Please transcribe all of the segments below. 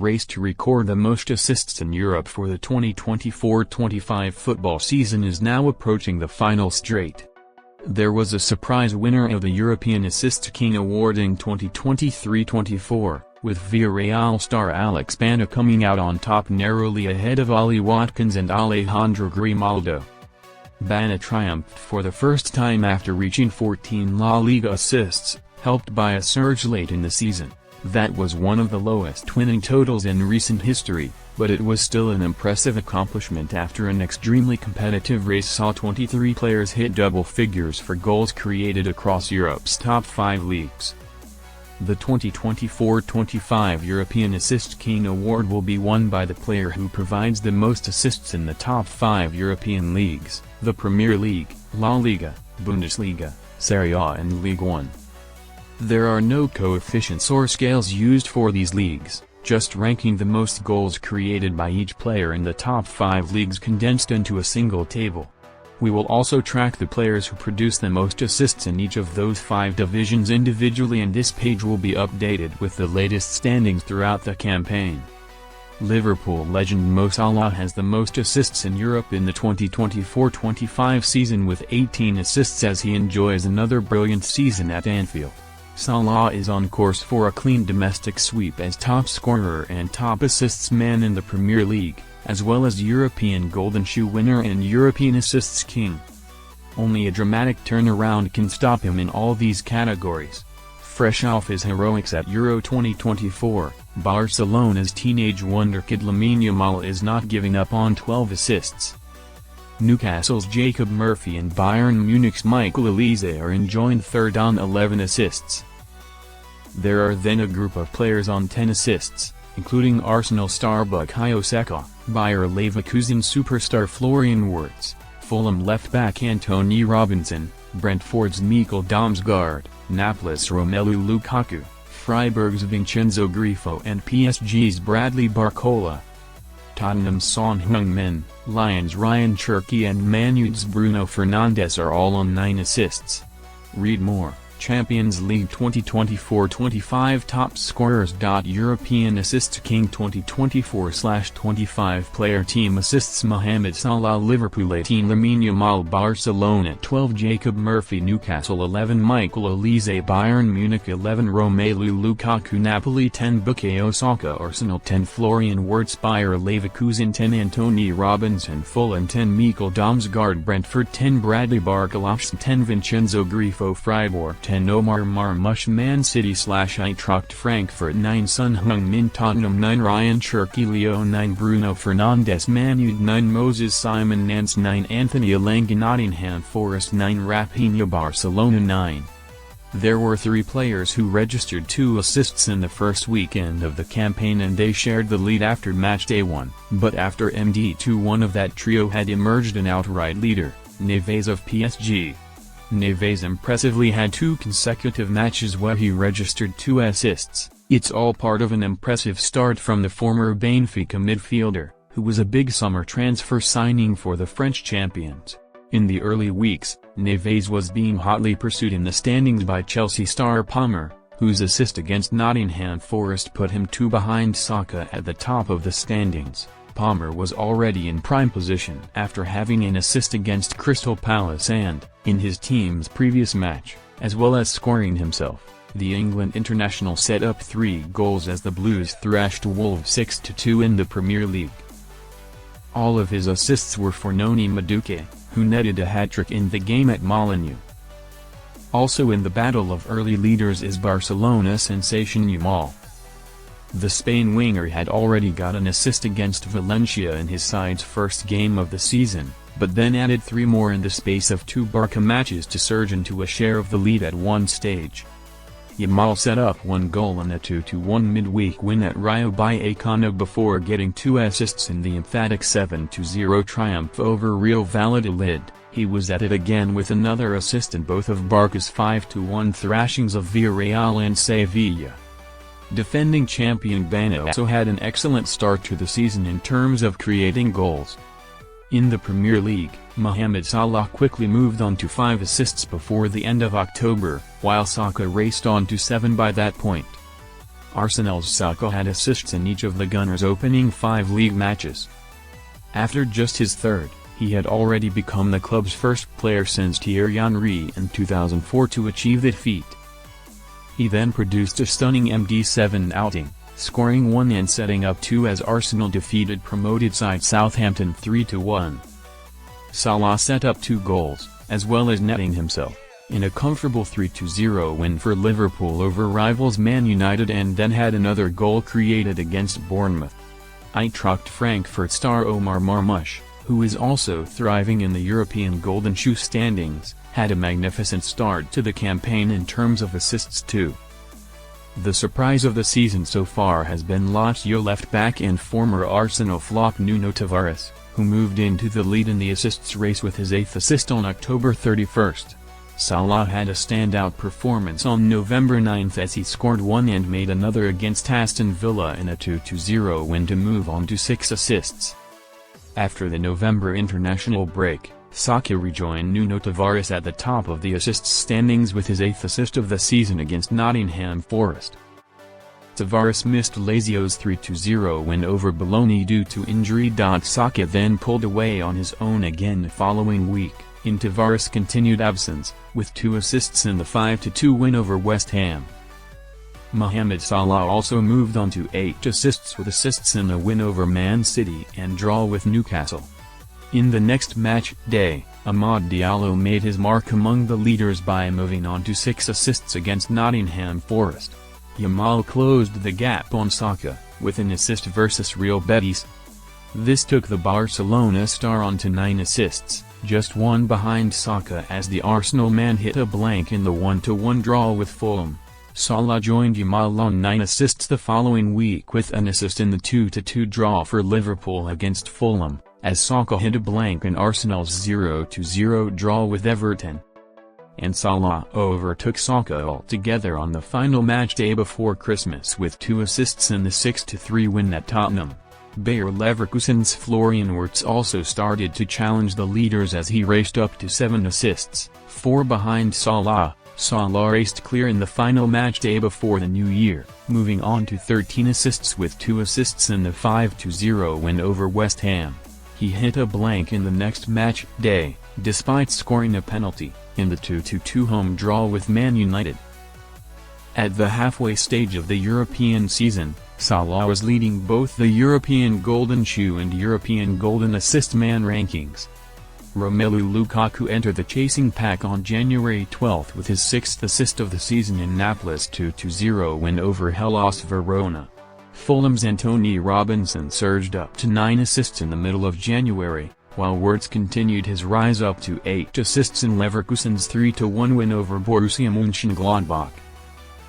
race to record the most assists in Europe for the 2024-25 football season is now approaching the final straight. There was a surprise winner of the European Assist King Award in 2023-24, with Villarreal star Alex Bana coming out on top narrowly ahead of Ollie Watkins and Alejandro Grimaldo. Bana triumphed for the first time after reaching 14 La Liga assists, helped by a surge late in the season. That was one of the lowest winning totals in recent history, but it was still an impressive accomplishment after an extremely competitive race saw 23 players hit double figures for goals created across Europe's top 5 leagues. The 2024-25 European Assist King Award will be won by the player who provides the most assists in the top 5 European leagues, the Premier League, La Liga, Bundesliga, Serie A and Ligue 1. There are no coefficients or scales used for these leagues, just ranking the most goals created by each player in the top 5 leagues condensed into a single table. We will also track the players who produce the most assists in each of those 5 divisions individually, and this page will be updated with the latest standings throughout the campaign. Liverpool legend Mo Salah has the most assists in Europe in the 2024-25 season with 18 assists as he enjoys another brilliant season at Anfield. Salah is on course for a clean domestic sweep as top scorer and top assists man in the Premier League, as well as European Golden Shoe winner and European Assists King. Only a dramatic turnaround can stop him in all these categories. Fresh off his heroics at Euro 2024, Barcelona's teenage wonderkid Lamine Yamal is not giving up on 12 assists. Newcastle's Jacob Murphy and Bayern Munich's Michael Olise are enjoined third on 11 assists. There are then a group of players on 10 assists, including Arsenal star Bukayo Saka, Bayer Leverkusen superstar Florian Wirtz, Fulham left-back Antonee Robinson, Brentford's Mikkel Damsgaard, Napoli's Romelu Lukaku, Freiburg's Vincenzo Grifo and PSG's Bradley Barcola. Tottenham's Son Heung-min, Lyons' Ryan Cherki and Man U's Bruno Fernandes are all on 9 assists. Read more. Champions League 2024-25 top scorers. European Assist King 2024/25 player team assists Mohamed Salah Liverpool 18 Lamine Yamal Barcelona 12 Jacob Murphy Newcastle 11 Michael Olise Bayern Munich 11 Romelu Lukaku Napoli 10 Bukayo Saka Arsenal 10 Florian Wirtz Bayer Leverkusen 10 Antonee Robinson Fulham 10 Mikkel Damsgaard Brentford 10 Bradley Barcola 10 Vincenzo Grifo Freiburg 10 Omar Marmoush Man City / Eintracht Frankfurt 9 Son Heung-min Tottenham 9 Ryan Cherki Lyon 9 Bruno Fernandes Man U 9 Moses Simon Nance 9 Anthony Elanga Nottingham Forest 9 Raphinha Barcelona 9. There were 3 players who registered 2 assists in the first weekend of the campaign and they shared the lead after match day 1, but after MD2 one of that trio had emerged an outright leader, Neves of PSG. Neves impressively had 2 consecutive matches where he registered 2 assists. It's all part of an impressive start from the former Benfica midfielder, who was a big summer transfer signing for the French champions. In the early weeks, Neves was being hotly pursued in the standings by Chelsea star Palmer, whose assist against Nottingham Forest put him 2 behind Saka at the top of the standings. Palmer was already in prime position after having an assist against Crystal Palace and, in his team's previous match, as well as scoring himself. The England international set up 3 goals as the Blues thrashed Wolves 6-2 in the Premier League. All of his assists were for Noni Madueke, who netted a hat-trick in the game at Molineux. Also in the battle of early leaders is Barcelona sensation Yamal. The Spain winger had already got an assist against Valencia in his side's first game of the season, but then added 3 more in the space of 2 Barca matches to surge into a share of the lead at one stage. Yamal set up 1 goal in a 2-1 midweek win at Rayo Vallecano before getting 2 assists in the emphatic 7-0 triumph over Real Valladolid. He was at it again with another assist in both of Barca's 5-1 thrashings of Villarreal and Sevilla. Defending champion Bana also had an excellent start to the season in terms of creating goals. In the Premier League, Mohamed Salah quickly moved on to 5 assists before the end of October, while Saka raced on to 7 by that point. Arsenal's Saka had assists in each of the Gunners' opening 5 league matches. After just his third, he had already become the club's first player since Thierry Henry in 2004 to achieve that feat. He then produced a stunning MD7 outing, scoring 1 and setting up 2 as Arsenal defeated promoted side Southampton 3-1. Salah set up 2 goals, as well as netting himself, in a comfortable 3-0 win for Liverpool over rivals Man United, and then had another goal created against Bournemouth. Eintracht Frankfurt star Omar Marmoush, who is also thriving in the European Golden Shoe standings, had a magnificent start to the campaign in terms of assists too. The surprise of the season so far has been Lazio left-back and former Arsenal flop Nuno Tavares, who moved into the lead in the assists race with his 8th assist on October 31st. Salah had a standout performance on November 9 as he scored 1 and made another against Aston Villa in a 2-0 win to move on to 6 assists. After the November international break, Saka rejoined Nuno Tavares at the top of the assists standings with his 8th assist of the season against Nottingham Forest. Tavares missed Lazio's 3-0 win over Bologna due to injury. Saka then pulled away on his own again the following week, in Tavares' continued absence, with 2 assists in the 5-2 win over West Ham. Mohamed Salah also moved on to 8 assists with assists in the win over Man City and draw with Newcastle. In the next match day, Amad Diallo made his mark among the leaders by moving on to 6 assists against Nottingham Forest. Yamal closed the gap on Saka, with an assist versus Real Betis. This took the Barcelona star on to 9 assists, just 1 behind Saka as the Arsenal man hit a blank in the 1-1 draw with Fulham. Salah joined Yamal on 9 assists the following week with an assist in the 2-2 draw for Liverpool against Fulham, as Saka hit a blank in Arsenal's 0-0 draw with Everton. And Salah overtook Saka altogether on the final match day before Christmas with 2 assists in the 6-3 win at Tottenham. Bayer Leverkusen's Florian Wirtz also started to challenge the leaders as he raced up to 7 assists, 4 behind Salah. Salah raced clear in the final match day before the new year, moving on to 13 assists with 2 assists in the 5-0 win over West Ham. He hit a blank in the next match day, despite scoring a penalty, in the 2-2 home draw with Man United. At the halfway stage of the European season, Salah was leading both the European Golden Shoe and European Golden Assist Man rankings. Romelu Lukaku entered the chasing pack on January 12 with his 6th assist of the season in Naples' 2-0 win over Hellas Verona. Fulham's Antonee Robinson surged up to 9 assists in the middle of January, while Wirtz continued his rise up to 8 assists in Leverkusen's 3-1 win over Borussia Mönchengladbach.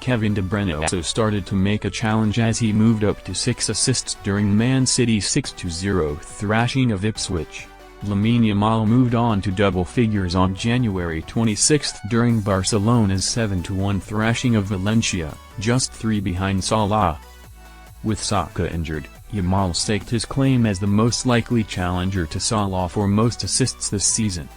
Kevin De Bruyne also started to make a challenge as he moved up to 6 assists during Man City's 6-0 thrashing of Ipswich. Lamine Yamal moved on to double figures on January 26 during Barcelona's 7-1 thrashing of Valencia, just 3 behind Salah. With Saka injured, Yamal staked his claim as the most likely challenger to Salah for most assists this season.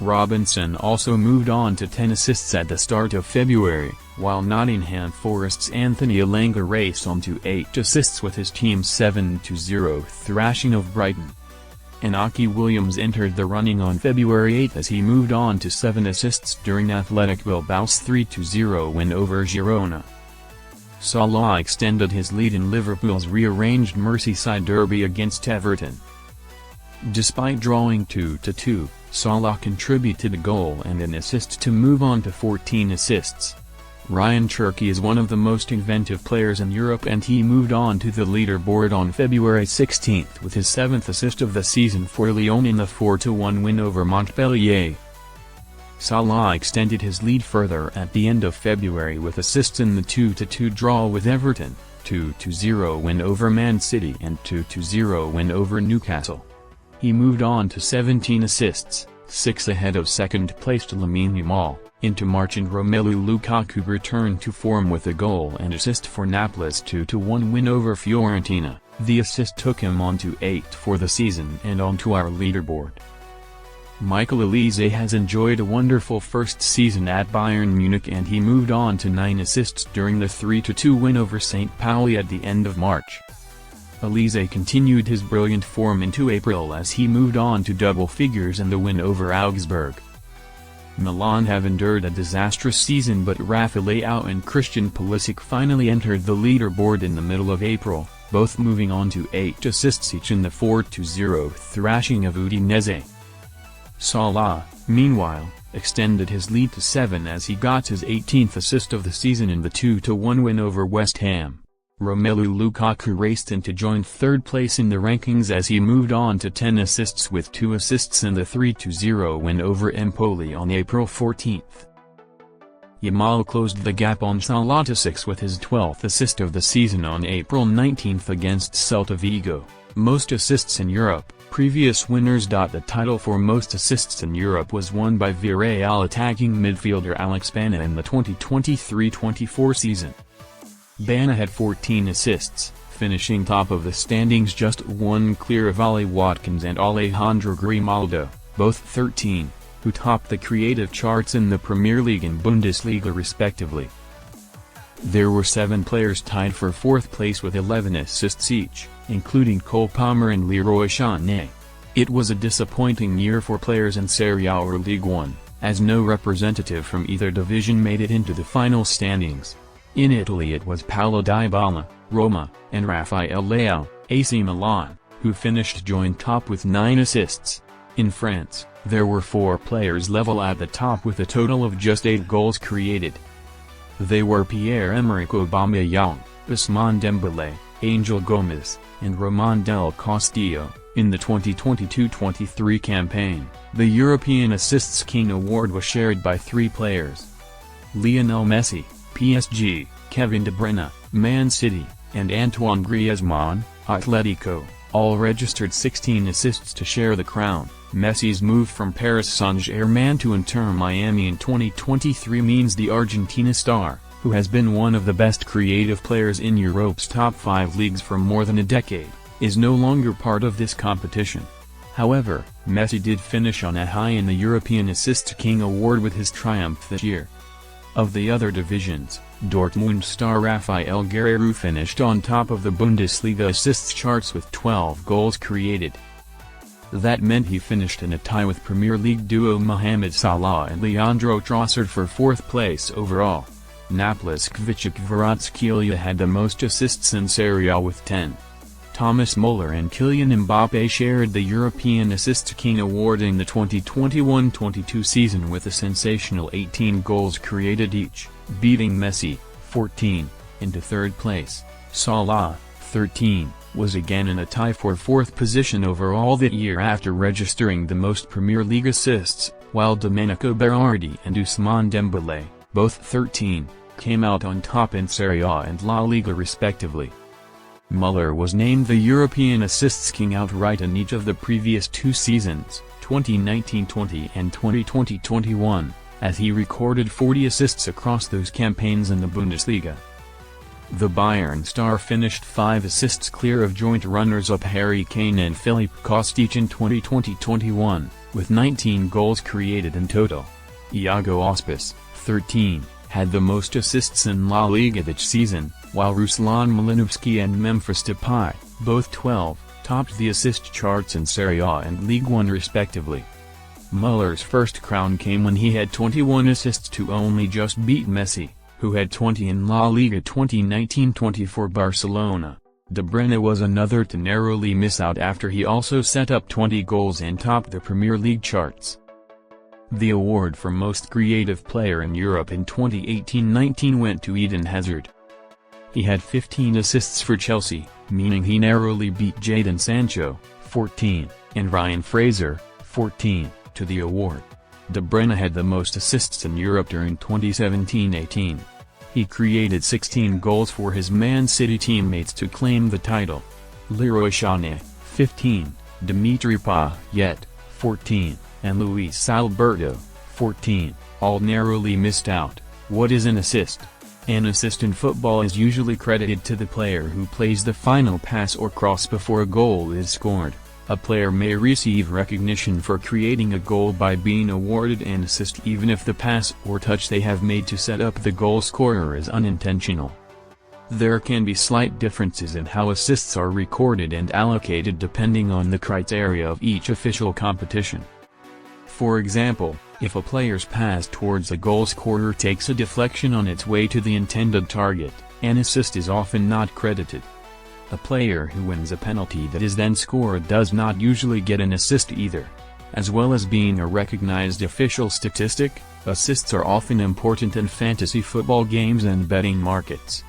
Robinson also moved on to 10 assists at the start of February, while Nottingham Forest's Anthony Elanga raced on to 8 assists with his team's 7-0 thrashing of Brighton. Inaki Williams entered the running on February 8 as he moved on to 7 assists during Athletic Bilbao's 3-0 win over Girona. Salah extended his lead in Liverpool's rearranged Merseyside derby against Everton. Despite drawing 2-2, Salah contributed a goal and an assist to move on to 14 assists. Ryan Cherki is one of the most inventive players in Europe, and he moved on to the leaderboard on February 16 with his 7th assist of the season for Lyon in the 4-1 win over Montpellier. Salah extended his lead further at the end of February with assists in the 2-2 draw with Everton, 2-0 win over Man City and 2-0 win over Newcastle. He moved on to 17 assists, 6 ahead of second-placed Lamine Yamal, into March, and Romelu Lukaku returned to form with a goal and assist for Naples' 2-1 win over Fiorentina. The assist took him on to 8 for the season and onto our leaderboard. Michael Olise has enjoyed a wonderful first season at Bayern Munich, and he moved on to 9 assists during the 3-2 win over St. Pauli at the end of March. Olise continued his brilliant form into April as he moved on to double figures in the win over Augsburg. Milan have endured a disastrous season, but Rafa Leao and Christian Pulisic finally entered the leaderboard in the middle of April, both moving on to 8 assists each in the 4-0 thrashing of Udinese. Salah, meanwhile, extended his lead to 7 as he got his 18th assist of the season in the 2-1 win over West Ham. Romelu Lukaku raced in to join third place in the rankings as he moved on to 10 assists with 2 assists in the 3-0 win over Empoli on April 14. Yamal closed the gap on Salah to 6 with his 12th assist of the season on April 19 against Celta Vigo. Most assists in Europe. Previous winners. The title for most assists in Europe was won by Villarreal attacking midfielder Alex Baena in the 2023-24 season. Baena had 14 assists, finishing top of the standings just one clear of Ollie Watkins and Alejandro Grimaldo, both 13, who topped the creative charts in the Premier League and Bundesliga respectively. There were 7 players tied for 4th place with 11 assists each, including Cole Palmer and Leroy Sané. It was a disappointing year for players in Serie A or Ligue 1, as no representative from either division made it into the final standings. In Italy it was Paulo Dybala, Roma, and Rafael Leao, AC Milan, who finished joint top with 9 assists. In France, there were 4 players level at the top with a total of just 8 goals created. They were Pierre-Emerick Aubameyang, Ousmane Dembélé, Angel Gomes, and Roman Del Castillo. In the 2022-23 campaign, the European Assists King award was shared by 3 players: Lionel Messi, PSG, Kevin De Bruyne, Man City, and Antoine Griezmann, Atletico, all registered 16 assists to share the crown. Messi's move from Paris Saint-Germain to Inter Miami in 2023 means the Argentina star, who has been one of the best creative players in Europe's top 5 leagues for more than a decade, is no longer part of this competition. However, Messi did finish on a high in the European Assist King award with his triumph this year. Of the other divisions, Dortmund star Rafael Guerreiro finished on top of the Bundesliga assists charts with 12 goals created. That meant he finished in a tie with Premier League duo Mohamed Salah and Leandro Trossard for 4th place overall. Naples' Kvaratskhelia had the most assists in Serie A with 10. Thomas Muller and Kylian Mbappé shared the European Assist King award in the 2021-22 season with a sensational 18 goals created each, beating Messi, 14, into 3rd place. Salah, 13, was again in a tie for 4th position overall that year after registering the most Premier League assists, while Domenico Berardi and Ousmane Dembélé, both 13, came out on top in Serie A and La Liga respectively. Muller was named the European Assists King outright in each of the previous 2 seasons, 2019-20 and 2020-21, as he recorded 40 assists across those campaigns in the Bundesliga. The Bayern star finished 5 assists clear of joint runners-up Harry Kane and Philippe Kostic in 2020-21, with 19 goals created in total. Iago Aspas, 13, had the most assists in La Liga this season, while Ruslan Malinovsky and Memphis Depay, both 12, topped the assist charts in Serie A and Ligue 1 respectively. Muller's first crown came when he had 21 assists to only just beat Messi, who had 20 in La Liga 2019-20 for Barcelona. De Bruyne was another to narrowly miss out after he also set up 20 goals and topped the Premier League charts. The award for most creative player in Europe in 2018-19 went to Eden Hazard. He had 15 assists for Chelsea, meaning he narrowly beat Jadon Sancho, 14, and Ryan Fraser, 14, to the award. De Bruyne had the most assists in Europe during 2017-18. He created 16 goals for his Man City teammates to claim the title. Leroy Sané, 15, Dimitri Payet, 14, and Luis Alberto, 14, all narrowly missed out. What is an assist? An assist in football is usually credited to the player who plays the final pass or cross before a goal is scored. A player may receive recognition for creating a goal by being awarded an assist even if the pass or touch they have made to set up the goal scorer is unintentional. There can be slight differences in how assists are recorded and allocated depending on the criteria of each official competition. For example, if a player's pass towards a goal scorer takes a deflection on its way to the intended target, an assist is often not credited. A player who wins a penalty that is then scored does not usually get an assist either. As well as being a recognized official statistic, assists are often important in fantasy football games and betting markets.